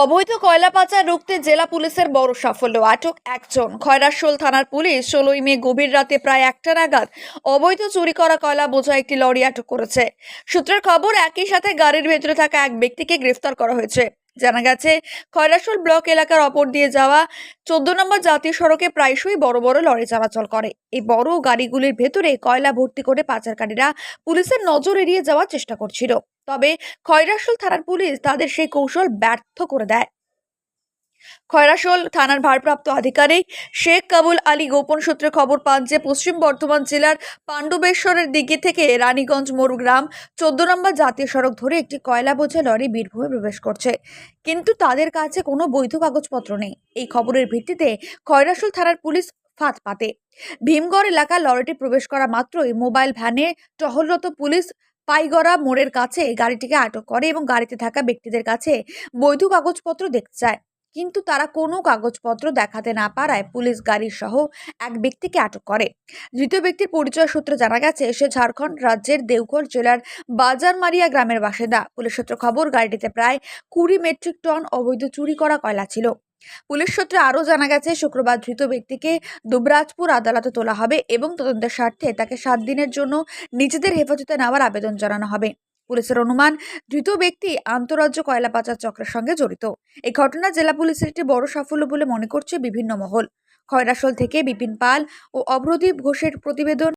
অবৈধ কয়লা পাচার রুখতে জেলা পুলিশের বড় সাফল্য, আটক একজন। খয়রাশোল থানার পুলিশ 16 মে গভীর রাতে প্রায় 1টা নাগাদ অবৈধ চুরি করা কয়লা বোঝা একটি লরি আটক করেছে। সূত্রের খবর, একই সাথে গাড়ির ভেতরে থাকা এক ব্যক্তিকে গ্রেফতার করা হয়েছে। জানা গেছে, খয়রাশোল ব্লক এলাকার অপর দিয়ে যাওয়া 14 নম্বর জাতীয় সড়কে প্রায়শই বড় বড় লরি চলাচল করে। এই বড় গাড়িগুলির ভেতরে কয়লা ভর্তি করে পাচারকারীরা পুলিশের নজর এড়িয়ে যাওয়ার চেষ্টা করছিল। তবে খয়রাশোল থানার পুলিশ তাদের সেই কৌশল ব্যর্থ করে দেয়। খয়রাশোল থানার ভারপ্রাপ্ত আধিকারিক শেখ কাবুল আলী গোপন সূত্রে খবর পান যে পশ্চিম বর্ধমান জেলার পাণ্ডবেশ্বরের দিকে থেকে রানীগঞ্জ মোড় গ্রাম 14 নম্বর জাতীয় সড়ক ধরে একটি কয়লা বোঝা লরি বীরভূমে প্রবেশ করছে, কিন্তু তাদের কাছে কোনো বৈধ কাগজপত্র নেই। এই খবরের ভিত্তিতে খয়রাশোল থানার পুলিশ ফাঁদ পাতে। ভীমগড় এলাকার লরিটি প্রবেশ করা মাত্রই মোবাইল ভ্যানে টহলরত পুলিশ পাইগড়া মোড়ের কাছে গাড়িটিকে আটক করে এবং গাড়িতে থাকা ব্যক্তিদের কাছে বৈধ কাগজপত্র দেখতে চায়, কিন্তু তারা কোনো কাগজপত্র দেখাতে না পারায় পুলিশ গাড়ির সহ এক ব্যক্তিকে আটক করে। ধৃত ব্যক্তির পরিচয় সূত্রে জানা গেছে, সে ঝাড়খণ্ড রাজ্যের দেওঘর জেলার বাজারমারিয়া গ্রামের বাসিন্দা। পুলিশ সূত্রে খবর, গাড়িটিতে প্রায় 20 মেট্রিক টন অবৈধ চুরি করা কয়লা ছিল। পুলিশ সূত্রে আরও জানা গেছে, শুক্রবার ধৃত ব্যক্তিকে দুবরাজপুর আদালতে তোলা হবে এবং তদন্তের স্বার্থে তাকে 7 দিনের জন্য নিজেদের হেফাজতে নেওয়ার আবেদন জানানো হবে। পুলিশের অনুমান, ধৃত ব্যক্তি আন্তঃরাজ্য কয়লা পাচার চক্রের সঙ্গে জড়িত। এই ঘটনা জেলা পুলিশের একটি বড় সাফল্য বলে মনে করছে বিভিন্ন মহল। খয়রাশোল থেকে বিপিন পাল ও অভ্রদীপ ঘোষের প্রতিবেদন।